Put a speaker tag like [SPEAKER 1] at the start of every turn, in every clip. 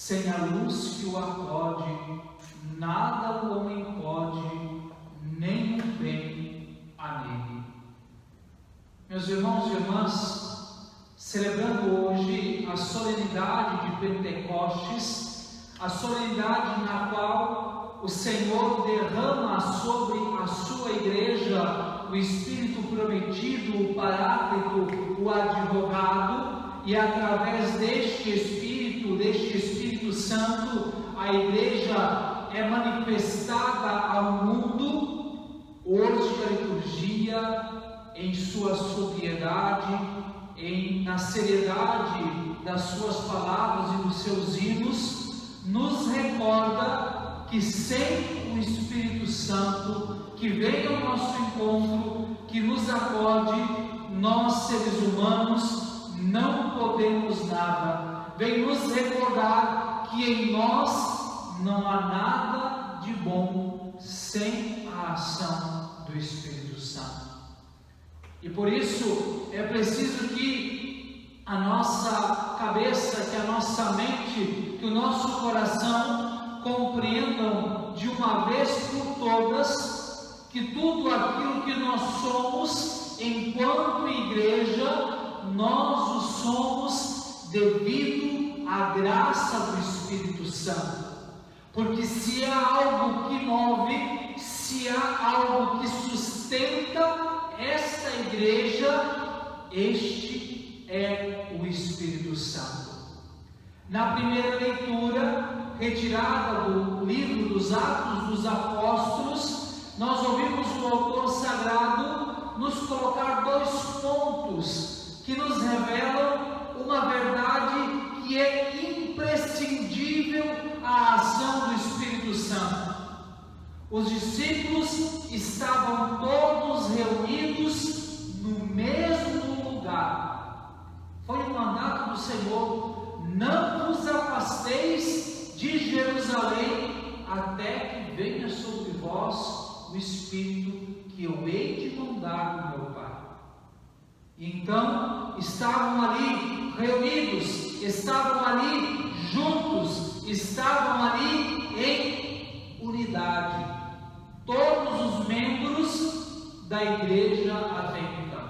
[SPEAKER 1] Sem a luz que o acode, nada o homem pode, nem o bem há nele. Meus irmãos e irmãs, celebrando hoje a solenidade de Pentecostes, a solenidade na qual o Senhor derrama sobre a sua igreja o Espírito prometido, o Paráclito, o Advogado, e através deste Espírito Santo, a igreja é manifestada ao mundo. Hoje a liturgia, em sua sobriedade, na seriedade das suas palavras e dos seus hinos, nos recorda que sem o Espírito Santo que vem ao nosso encontro, que nos acorde, nós seres humanos não podemos nada. Vem nos recordar que em nós não há nada de bom sem a ação do Espírito Santo. E por isso é preciso que a nossa cabeça, que a nossa mente, que o nosso coração compreendam de uma vez por todas que tudo aquilo que nós somos enquanto igreja, nós o somos devido à graça do Espírito Santo. Porque se há algo que move, se há algo que sustenta esta igreja, este é o Espírito Santo. Na primeira leitura, retirada do livro dos Atos dos Apóstolos, nós ouvimos o autor sagrado nos colocar dois pontos que nos revelam uma verdade que é imprescindível à ação do Espírito Santo. Os discípulos estavam todos reunidos no mesmo lugar. Foi o mandato do Senhor: não vos afasteis de Jerusalém até que venha sobre vós o Espírito que eu hei de mandar do meu Pai. Então estavam ali reunidos, estavam ali juntos, estavam ali em unidade, todos os membros da igreja até então.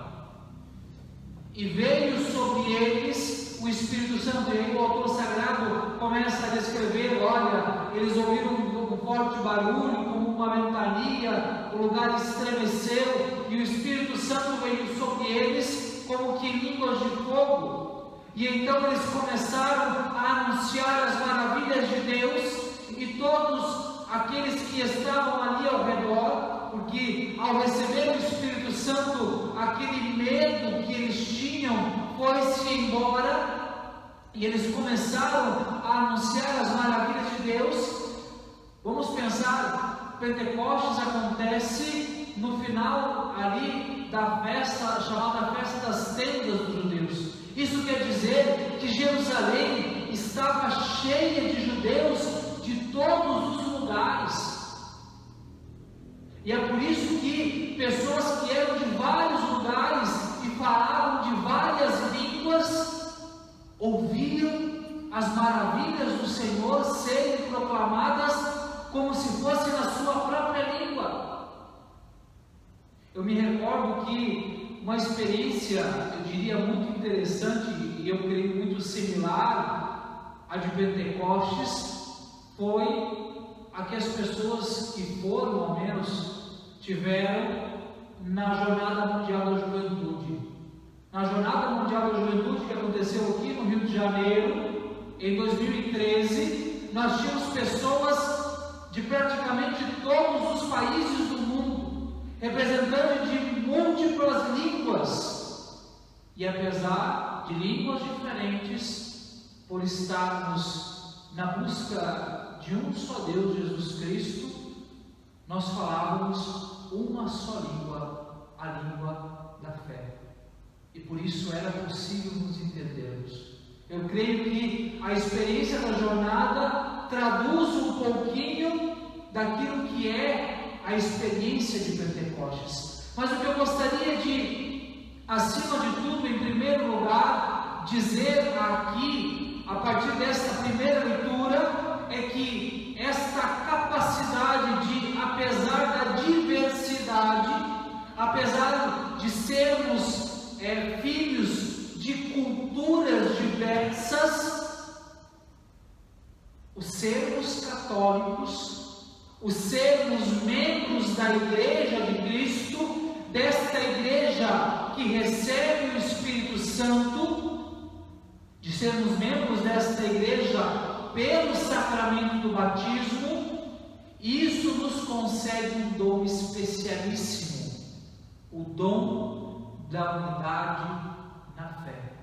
[SPEAKER 1] E veio sobre eles o Espírito Santo. E aí o autor sagrado começa a descrever: olha, eles ouviram um forte barulho, como uma ventania, o lugar estremeceu, e o Espírito Santo veio sobre eles como que línguas de fogo. E então eles começaram a anunciar as maravilhas de Deus, e todos aqueles que estavam ali ao redor, porque ao receber o Espírito Santo, aquele medo que eles tinham foi-se embora, e eles começaram a anunciar as maravilhas de Deus. Vamos pensar, Pentecostes acontece no final ali da festa, chamada Festa das Tendas dos Judeus. Isso quer dizer que Jerusalém estava cheia de judeus de todos os lugares. E é por isso que pessoas que eram de vários lugares e falavam de várias línguas ouviam as maravilhas do Senhor serem proclamadas como se fosse na sua própria língua. Eu me recordo que uma experiência, eu diria, muito interessante, e eu creio muito similar à de Pentecostes, foi a que as pessoas que foram, ao menos, tiveram na Jornada Mundial da Juventude. Na Jornada Mundial da Juventude, que aconteceu aqui no Rio de Janeiro, em 2013, nós tínhamos pessoas de praticamente todos os países do mundo, representando de múltiplas línguas. E apesar de línguas diferentes, por estarmos na busca de um só Deus, Jesus Cristo, nós falávamos uma só língua, a língua da fé. E por isso era possível nos entendermos. Eu creio que a experiência da jornada traduz um pouquinho daquilo que é a experiência de Pentecostes. Mas o que eu gostaria de, acima de tudo, em primeiro lugar, dizer aqui a partir desta primeira leitura, é que esta capacidade de, apesar da diversidade, apesar de sermos filhos de culturas diversas, os sermos católicos, os sermos membros da Igreja de Cristo, desta Igreja que recebe o Espírito Santo, de sermos membros desta Igreja pelo sacramento do batismo, isso nos concede um dom especialíssimo, o dom da unidade na fé.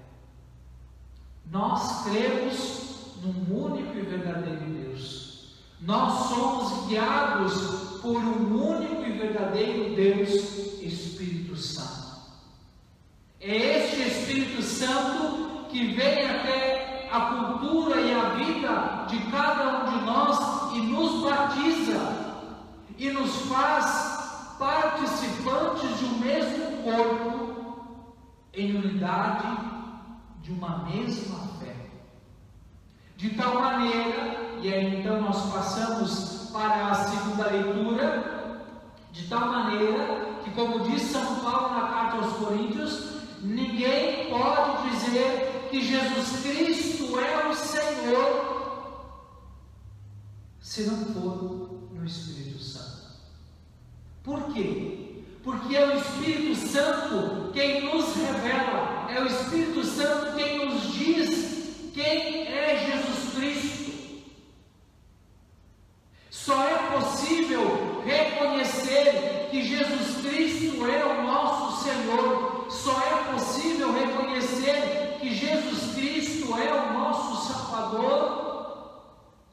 [SPEAKER 1] Nós cremos num único e verdadeiro Deus. Nós somos guiados por um único e verdadeiro Deus, Espírito Santo. É este Espírito Santo que vem até a cultura e a vida de cada um de nós e nos batiza e nos faz participantes de um mesmo corpo, em unidade de uma mesma fé. De tal maneira, e aí então nós passamos para a segunda leitura, de tal maneira que, como diz São Paulo na carta aos Coríntios, ninguém pode dizer que Jesus Cristo é o Senhor se não for no Espírito Santo. Por quê? Porque é o Espírito Santo quem nos revela, é o Espírito Santo quem nos diz quem é Jesus Cristo. Só é possível reconhecer que Jesus Cristo é o nosso Senhor. Só é possível reconhecer que Jesus Cristo é o nosso Salvador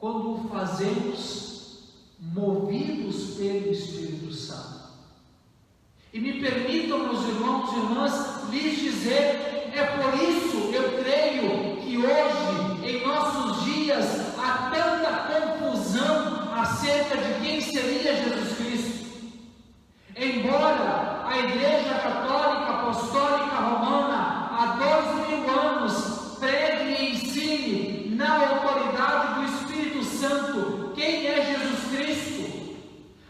[SPEAKER 1] quando o fazemos movidos pelo Espírito Santo. E me permitam, meus irmãos e irmãs, lhes dizer, é por isso eu creio que hoje, em nossos dias, há tanta confusão acerca de quem seria Jesus Cristo. Embora a Igreja Católica Apostólica Romana há 2000 anos pregue e ensine na autoridade do Espírito Santo quem é Jesus Cristo,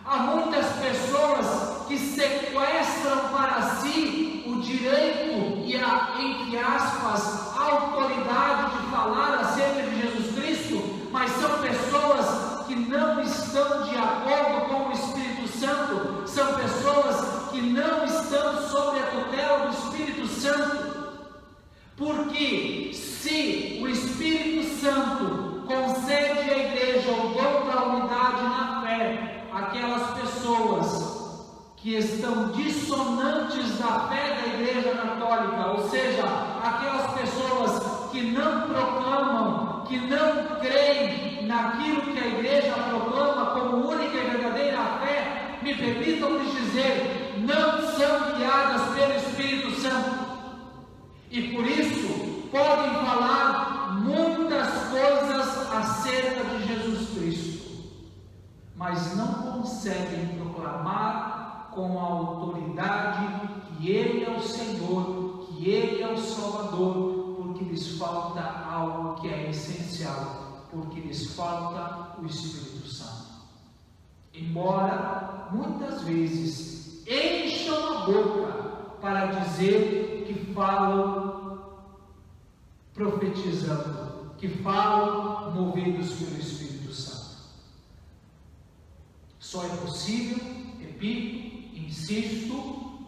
[SPEAKER 1] há muitas pessoas que sequestram para si o direito e a, entre aspas, autoridade de falar acerca de Jesus Cristo, mas são pessoas que não estão de acordo com o Espírito Santo, são pessoas que não estão sob a tutela do Espírito Santo, porque se o Espírito Santo concede à Igreja o dom da unidade na fé, aquelas pessoas que estão dissonantes da fé da Igreja Católica, ou seja, aquelas pessoas que não proclamam, que não creem naquilo que a Igreja proclama como única e verdadeira fé, me permitam lhes dizer, não são guiadas pelo Espírito Santo. E por isso podem falar muitas coisas acerca de Jesus Cristo, mas não conseguem proclamar com a autoridade que Ele é o Senhor, que Ele é o Salvador, porque lhes falta algo que é essencial, porque lhes falta o Espírito Santo. Embora muitas vezes encham a boca para dizer que falam profetizando, que falam movidos pelo Espírito Santo. Só é possível, repito, insisto,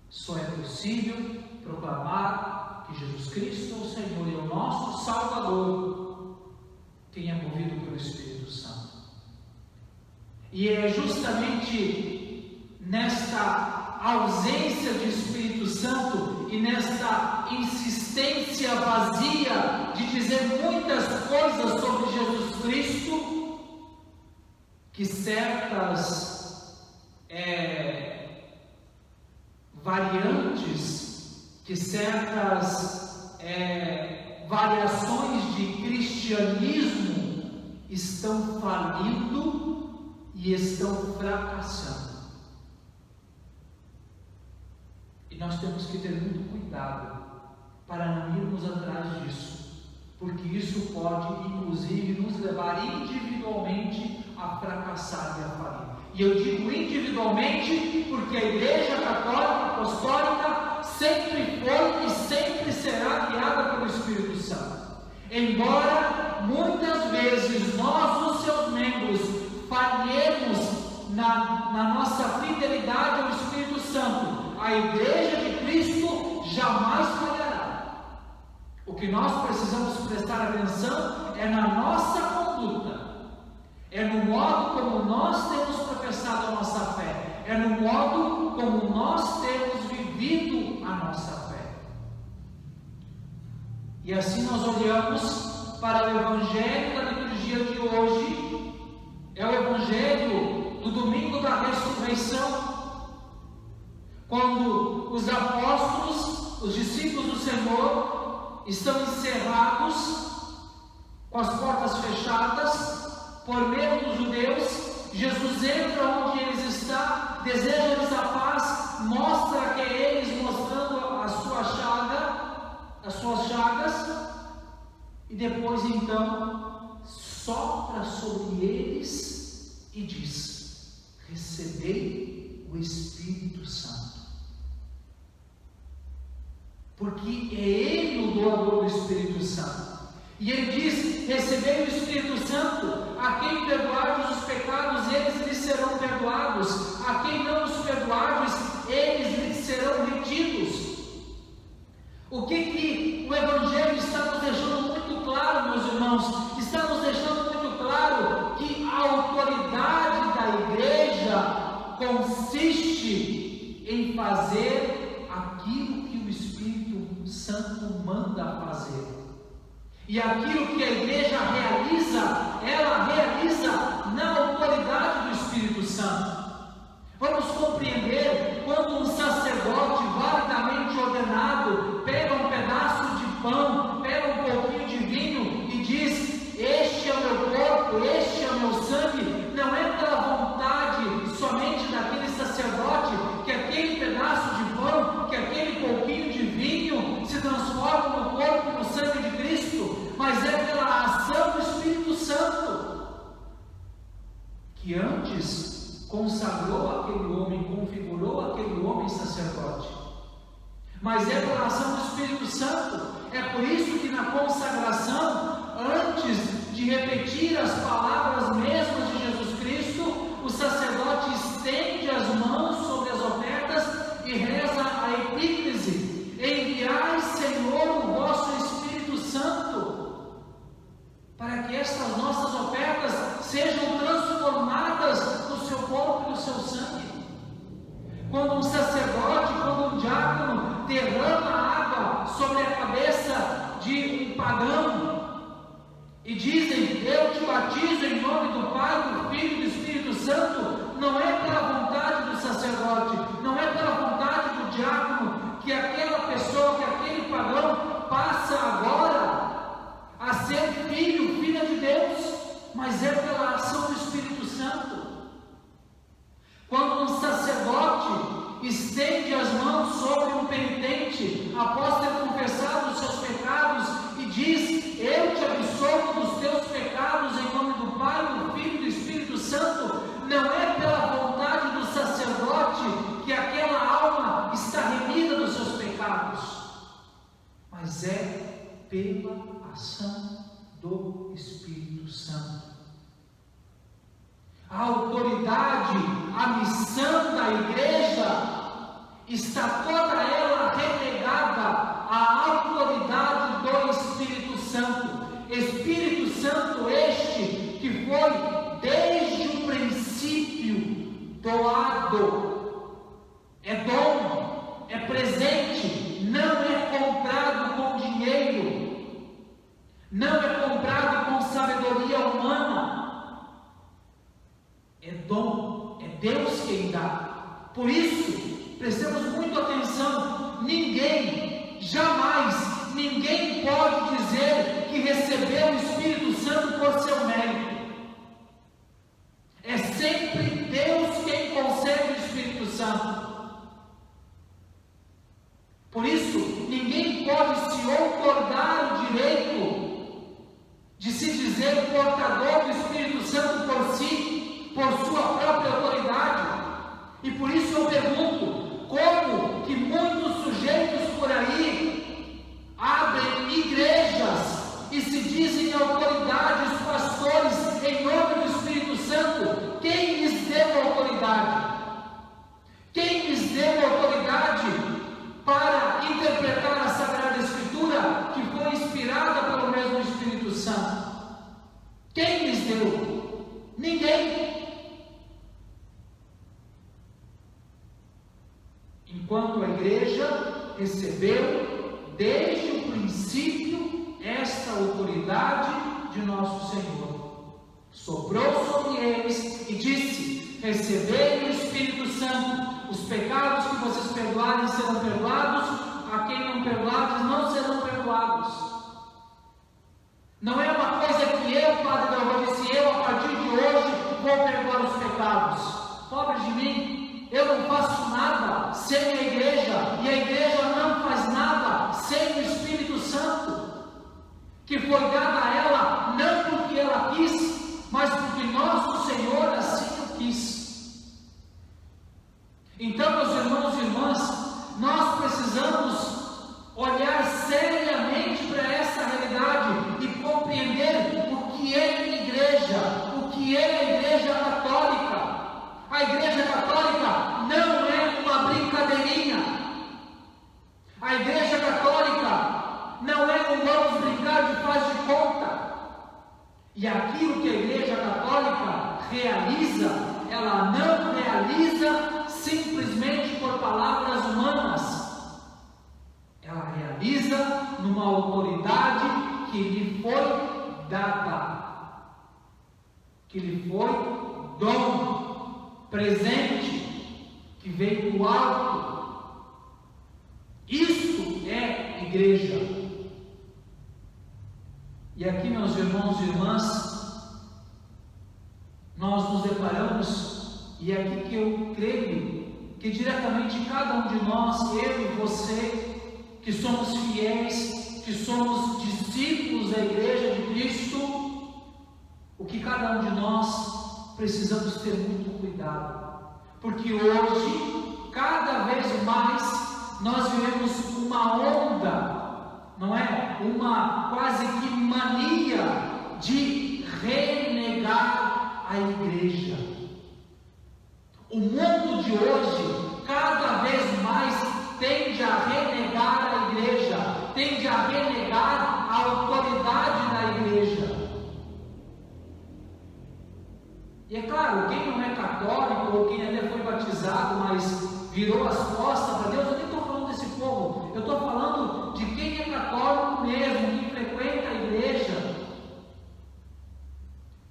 [SPEAKER 1] só é possível proclamar que Jesus Cristo é o Senhor e é o nosso Salvador, quem é movido pelo Espírito Santo. E é justamente nesta ausência de Espírito Santo e nesta insistência vazia de dizer muitas coisas sobre Jesus Cristo que certas variantes, que certas variações de cristianismo estão falindo e estão fracassando. E nós temos que ter muito cuidado para não irmos atrás disso, porque isso pode, inclusive, nos levar individualmente a fracassar e a falir. E eu digo individualmente porque a Igreja Católica Apostólica sempre foi e sempre será guiada pelo Espírito Santo. Embora muitas vezes nós, os seus membros, falhemos na nossa fidelidade ao Espírito Santo, a Igreja de Cristo jamais falhará. O que nós precisamos prestar atenção é na nossa conduta, é no modo como nós temos professado a nossa fé, é no modo como nós temos vivido a nossa fé. E assim nós olhamos para o Evangelho da liturgia de hoje, é o Evangelho do domingo da ressurreição, quando os apóstolos, os discípulos do Senhor, estão encerrados, com as portas fechadas, por medo dos judeus. Jesus entra onde eles estão, deseja-lhes a paz, mostra que é eles, mostrando as suas chagas, e depois então sopra sobre eles e diz: recebei o Espírito Santo. Porque é Ele o doador do Espírito Santo. E Ele diz: recebei o Espírito Santo, a quem perdoardes os pecados, eles lhes serão perdoados, a quem não os perdoardes, eles lhes serão retidos. O que o Evangelho está nos deixando muito claro, meus irmãos? Está nos deixando muito claro que a autoridade da Igreja consiste em fazer aquilo que o Espírito Santo manda fazer. E aquilo que a Igreja realiza, ela realiza na autoridade do Espírito Santo. Vamos compreender quando um sacerdote validamente ordenado pega um pedaço de pão, pega um pouquinho de vinho e diz: este é o meu corpo, este é o meu sangue. Não é pela vontade somente daquele sacerdote que aquele pedaço de pão, que aquele pouquinho de vinho se transforma no corpo e no sangue de Cristo, mas é pela ação do Espírito Santo, que antes consagrou aquele homem, configurou aquele homem sacerdote. Mas é pela ação do Espírito Santo. É por isso que na consagração, antes de repetir as palavras mesmas de Jesus Cristo, o sacerdote estende as mãos sobre as ofertas e reza a epíclise: enviai, Senhor, o vosso Espírito Santo, para que estas nossas ofertas sejam transformadas no seu corpo e no seu sangue. Quando um sacerdote, quando um diácono derrama água sobre a cabeça de um pagão e dizem: eu te batizo em nome do Pai, do Filho e do Espírito Santo, não é pela vontade do sacerdote, não é pela vontade do diácono que aquela pessoa, que aquele pagão passa agora a ser filho, filha de Deus, mas é pela ação do Espírito Santo. Quando um sacerdote estende as mãos sobre um penitente após ter confessado os seus pecados e diz: eu te absolvo dos teus pecados em nome do Pai, do Filho e do Espírito Santo, não é pela vontade do sacerdote que aquela alma está remida dos seus pecados, mas é pela ação do Espírito Santo. A autoridade, a missão da Igreja está toda ela relegada à autoridade do Espírito Santo. Espírito Santo este que foi desde o princípio doado. É dom, é presente, não é comprado com dinheiro, não é comprado com sabedoria humana. É dom, é Deus quem dá. Por isso, prestemos muito atenção: ninguém pode dizer que recebeu o Espírito Santo por seu mérito. É sempre Deus quem concede o Espírito Santo. Por isso, ninguém pode se outorgar o direito se dizer portador do Espírito Santo por si, por sua própria autoridade. E por isso eu pergunto, como que muitos sujeitos por aí abrem igrejas e se dizem autoridades, pastores, em nome do Espírito Santo? Quem lhes deu autoridade? Quem lhes deu autoridade para interpretar a Sagrada Escritura, que foi inspirada pelo mesmo Espírito Santo? Quem lhes deu? Ninguém. Enquanto a igreja recebeu desde o princípio esta autoridade de nosso Senhor, soprou sobre eles e disse: recebei o Espírito Santo. Os pecados que vocês perdoarem serão perdoados, a quem não perdoardes não serão perdoados. Não é uma coisa que eu, Padre Galvão, disse: eu a partir de hoje vou perdoar os pecados. Pobre de mim, eu não faço nada sem a igreja, e a igreja não faz nada sem o Espírito Santo, que foi dado a ela não porque ela quis, mas porque nosso Senhor assim o quis. Então, meus irmãos e irmãs, nós precisamos olhar seriamente para essa realidade e compreender o que é igreja, o que é a Igreja Católica. A Igreja Católica não é uma brincadeirinha. A Igreja Católica não é um vamos brincar de faz de conta. E aquilo que a Igreja Católica realiza, ela não realiza simplesmente por palavras humanas. Ela realiza numa autoridade que lhe foi dada, que lhe foi dom, presente, que veio do alto. Isto é igreja. E aqui, meus irmãos e irmãs, nós nos deparamos, e é aqui que eu creio que diretamente cada um de nós, eu e você, que somos fiéis, que somos discípulos da Igreja de Cristo, o que cada um de nós precisamos ter muito cuidado, porque hoje, cada vez mais, nós vivemos uma onda, não é? Uma quase que mania de renegar a igreja. O mundo de hoje, cada vez mais, tende a renegar a igreja, tende a renegar a autoridade da igreja. E é claro, quem não é católico, ou quem até foi batizado, mas virou as costas para Deus, eu nem estou falando desse povo, eu estou falando de quem é católico mesmo, quem frequenta a igreja,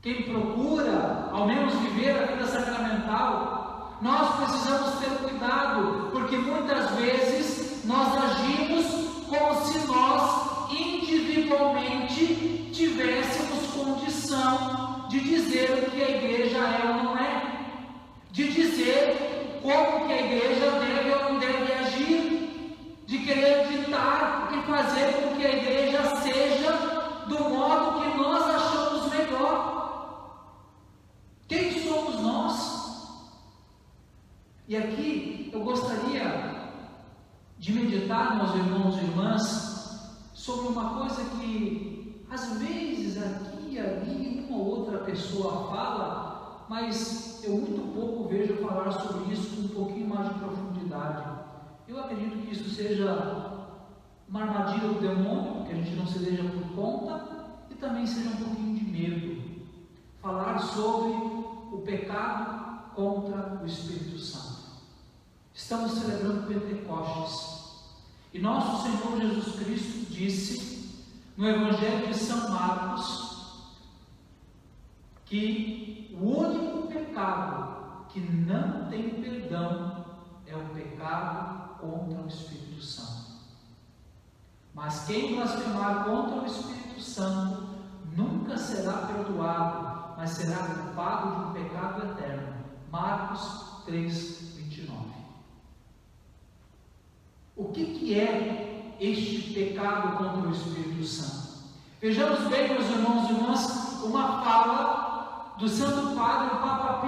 [SPEAKER 1] quem procura, ao menos, viver a vida sacramental. Nós precisamos ter cuidado, porque muitas vezes nós agimos como se nós individualmente tivéssemos condição de dizer o que a igreja é ou não é, de dizer como que a igreja deve ou não deve agir, de querer ditar e fazer com que a igreja seja do modo que nós achamos melhor. Quem somos nós? E aqui eu gostaria de meditar, meus irmãos e irmãs, sobre uma coisa que às vezes aqui e ali uma ou outra pessoa fala, mas eu muito pouco vejo falar sobre isso com um pouquinho mais de profundidade. Eu acredito que isso seja uma armadilha do demônio, que a gente não se deixa por conta, e também seja um pouquinho de medo. Falar sobre o pecado contra o Espírito Santo. Estamos celebrando Pentecostes, e nosso Senhor Jesus Cristo disse no Evangelho de São Marcos que o único pecado que não tem perdão é o pecado contra o Espírito Santo. Mas quem blasfemar contra o Espírito Santo nunca será perdoado, mas será culpado de um pecado eterno. Marcos 3:29. O que é este pecado contra o Espírito Santo? Vejamos bem, meus irmãos e irmãs, uma fala do Santo Padre, o Papa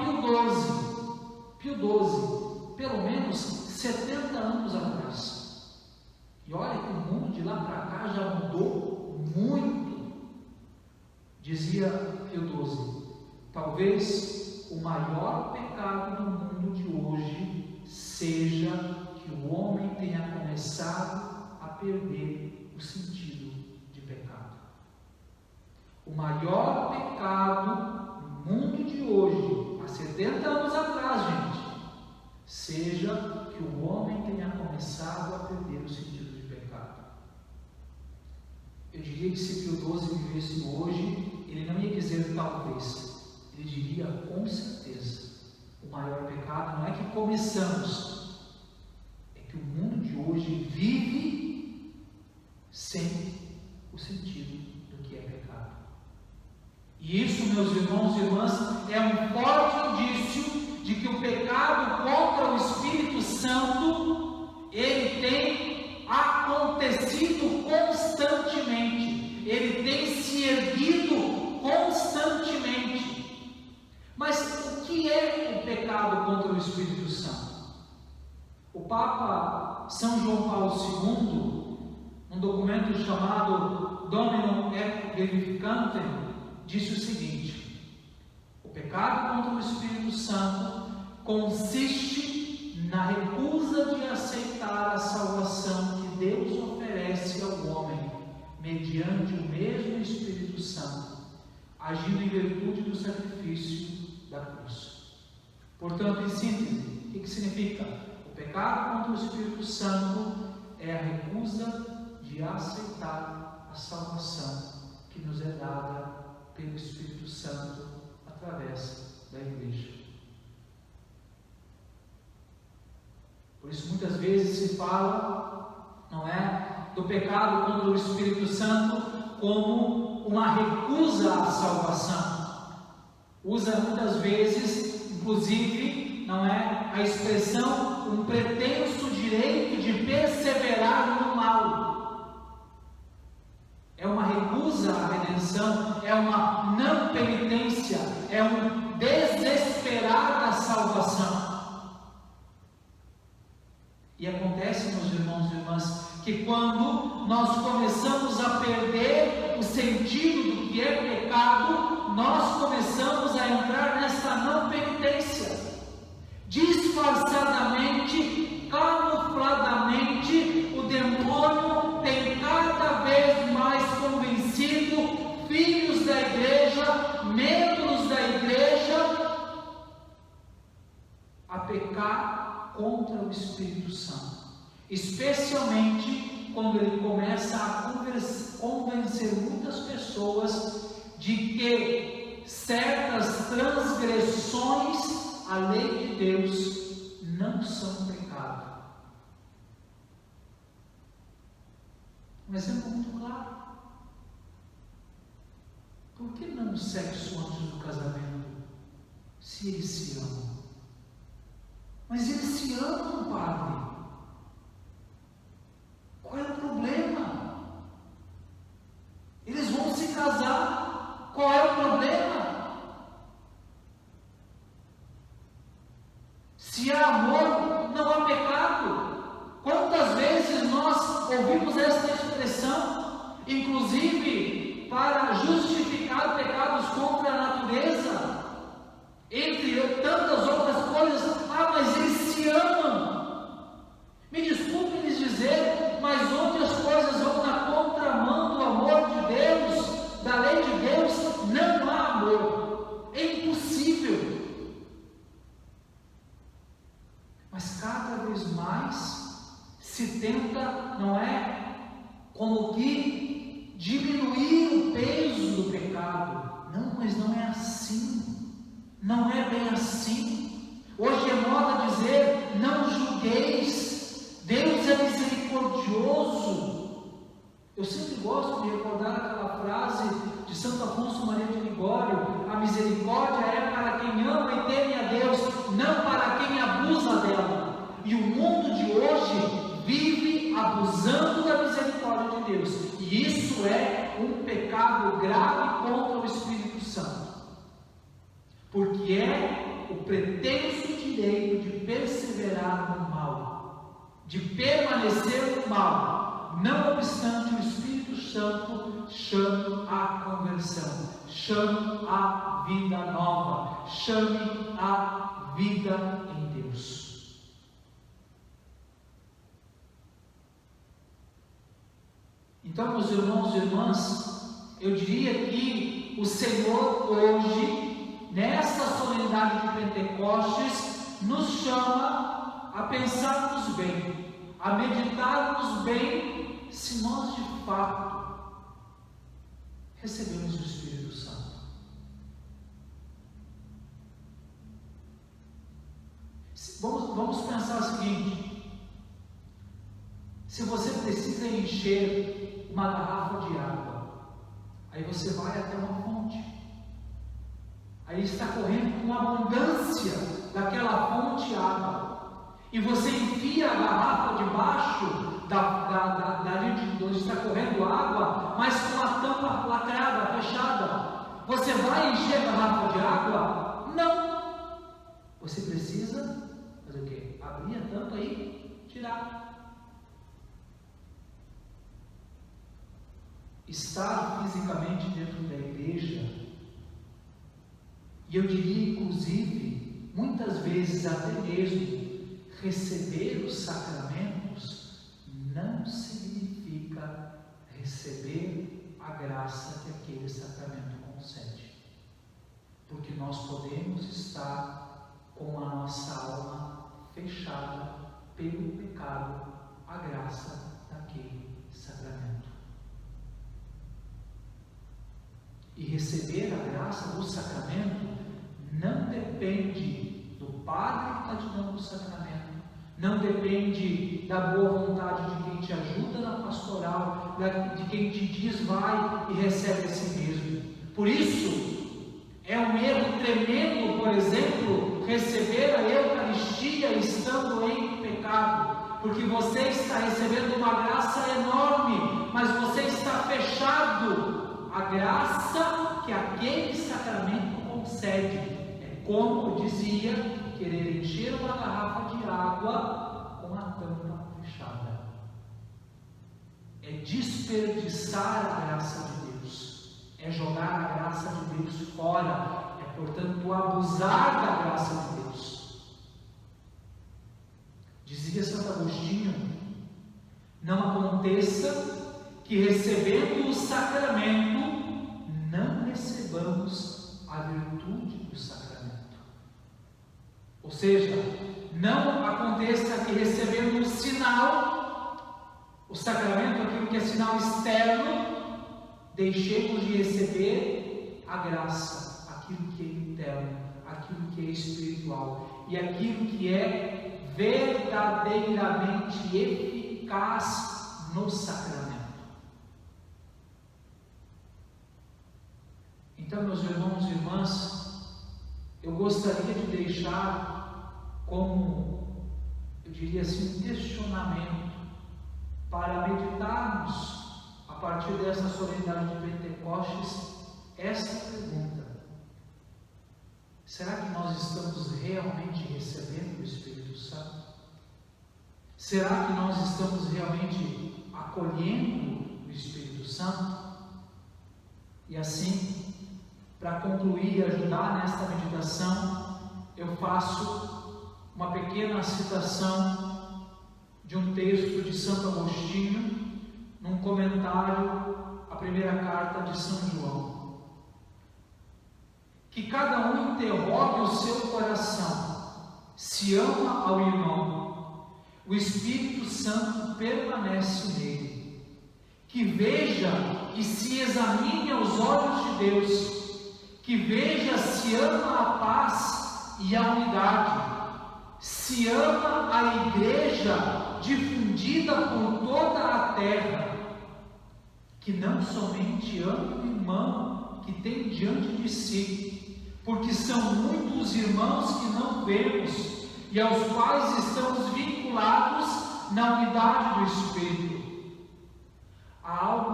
[SPEAKER 1] Pio XII, pelo menos 70 anos atrás. E olha que o mundo de lá para cá já mudou muito. Dizia Pio XII: talvez o maior pecado do mundo de hoje seja que o homem tenha começado a perder o sentido de pecado. O maior pecado no mundo de hoje, há 70 anos atrás, gente, seja que o homem tenha começado a perder o sentido de pecado. Eu diria que se Pio XII vivesse hoje, ele não ia dizer talvez, ele diria com certeza: o maior pecado não é que começamos, é que o mundo de hoje vive sem o sentido do que é pecado. E isso, meus irmãos e irmãs, é um forte indício de que o pecado contra o Espírito Santo, ele tem acontecido constantemente, ele tem se erguido constantemente. Mas o que é o pecado contra o Espírito Santo? O Papa São João Paulo II, num documento chamado Dominum et Verificantem, disse o seguinte: o pecado contra o Espírito Santo consiste na recusa de aceitar a salvação que Deus oferece ao homem mediante o mesmo Espírito Santo, agindo em virtude do sacrifício da cruz. Portanto, em síntese, o que significa? O pecado contra o Espírito Santo é a recusa de aceitar a salvação que nos é dada pelo Espírito Santo através da Igreja. Por isso muitas vezes se fala, não é, do pecado contra o Espírito Santo como uma recusa à salvação. Usa muitas vezes, inclusive, não é, a expressão um pretenso direito de perseverar no mal. É uma recusa à redenção, é uma não penitência, é um desesperar da salvação. E acontece, meus irmãos e irmãs, que quando nós começamos a perder o sentido do que é pecado, nós começamos a entrar nessa não penitência. Disfarçadamente, camufladamente, o demônio tem cada vez mais convencido filhos da igreja, membros da igreja, a pecar contra o Espírito Santo, especialmente quando ele começa a convencer muitas pessoas de que certas transgressões à lei de Deus não são pecado. Um exemplo muito claro: por que não o sexo antes do casamento, se eles se amam? Mas eles se amam, padre. Qual é o problema? Eles vão se casar. Qual é o problema? Se há amor, não há pecado. Quantas vezes nós ouvimos esta expressão, inclusive para justificar pecados contra a natureza, entre tantas outras coisas. Ah, mas eles se amam. Me desculpe lhes dizer, mas onde as coisas vão na contramão do amor de Deus, da lei de Deus, não há amor. É impossível. Mas cada vez mais se tenta, não é, como que diminuir o peso do pecado. Não, mas não é assim. Não é bem assim. Hoje é moda dizer: não julgueis, Deus é misericordioso. Eu sempre gosto de recordar aquela frase de Santo Afonso Maria de Ligório: a misericórdia é para quem ama e teme a Deus, não para quem abusa dela. E o mundo de hoje vive abusando da misericórdia misericórdia de Deus. E isso é um pecado grave contra o Espírito Santo, porque é o pretenso direito de perseverar no mal, de permanecer no mal, não obstante o Espírito Santo chame a conversão, chame a vida nova, chame a vida em Deus. Então, meus irmãos e irmãs, eu diria que o Senhor hoje, nesta solenidade de Pentecostes, nos chama a pensarmos bem, a meditarmos bem, se nós de fato recebemos o Espírito Santo. Vamos pensar o seguinte: se você precisa encher uma garrafa de água, aí você vai até uma fonte, aí está correndo com abundância daquela fonte água, e você enfia a garrafa debaixo da linha de onde está correndo água, mas com a tampa lacrada, fechada. Você vai encher a garrafa de água? Não! Você precisa fazer o quê? Abrir a tampa e tirar. Estar fisicamente dentro da igreja, e eu diria inclusive, muitas vezes até mesmo, receber os sacramentos, não significa receber a graça que aquele sacramento concede, porque nós podemos estar com a nossa alma fechada pelo pecado à graça daquele sacramento. E receber a graça do sacramento não depende do padre que está te dando o sacramento, não depende da boa vontade de quem te ajuda na pastoral, de quem te diz vai e recebe a si mesmo. Por isso, é um erro tremendo, por exemplo, receber a Eucaristia estando em pecado, porque você está recebendo uma graça enorme, mas você está fechado a graça que aquele sacramento concede. É como eu dizia, querer encher uma garrafa de água com a tampa fechada. É desperdiçar a graça de Deus, é jogar a graça de Deus fora, é portanto abusar da graça de Deus. Dizia Santo Agostinho: não aconteça que recebendo o sacramento, não recebamos a virtude do sacramento. Ou seja, não aconteça que recebendo o sinal, o sacramento, aquilo que é sinal externo, deixemos de receber a graça, aquilo que é interno, aquilo que é espiritual, e aquilo que é verdadeiramente eficaz no sacramento. Então, meus irmãos e irmãs, eu gostaria de deixar como, eu diria assim, um questionamento para meditarmos a partir dessa solenidade de Pentecostes esta pergunta: será que nós estamos realmente recebendo o Espírito Santo? Será que nós estamos realmente acolhendo o Espírito Santo? E assim, para concluir e ajudar nesta meditação, eu faço uma pequena citação de um texto de Santo Agostinho, num comentário à primeira carta de São João. Que cada um interrogue o seu coração, se ama ao irmão, o Espírito Santo permanece nele. Que veja e se examine aos olhos de Deus, que veja se ama a paz e a unidade, se ama a igreja difundida por toda a terra, que não somente ame o irmão que tem diante de si, porque são muitos os irmãos que não vemos e aos quais estamos vinculados na unidade do Espírito,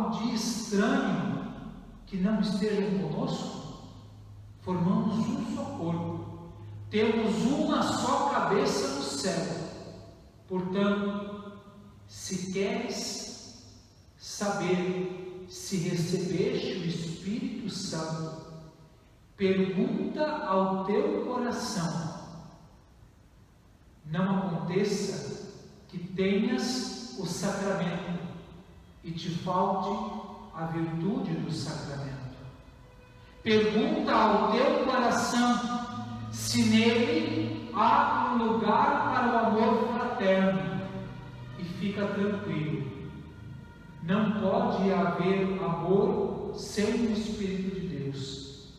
[SPEAKER 1] algo de estranho que não esteja conosco? Formamos um só corpo, temos uma só cabeça no céu. Portanto, se queres saber se recebeste o Espírito Santo, pergunta ao teu coração. Não aconteça que tenhas o sacramento e te falte a virtude do sacramento. Pergunta ao teu coração se nele há um lugar para o amor fraterno e fica tranquilo. Não pode haver amor sem o Espírito de Deus,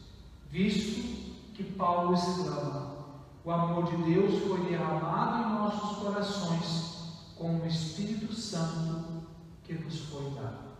[SPEAKER 1] visto que Paulo exclama: o amor de Deus foi derramado em nossos corações com o Espírito Santo que nos foi dado.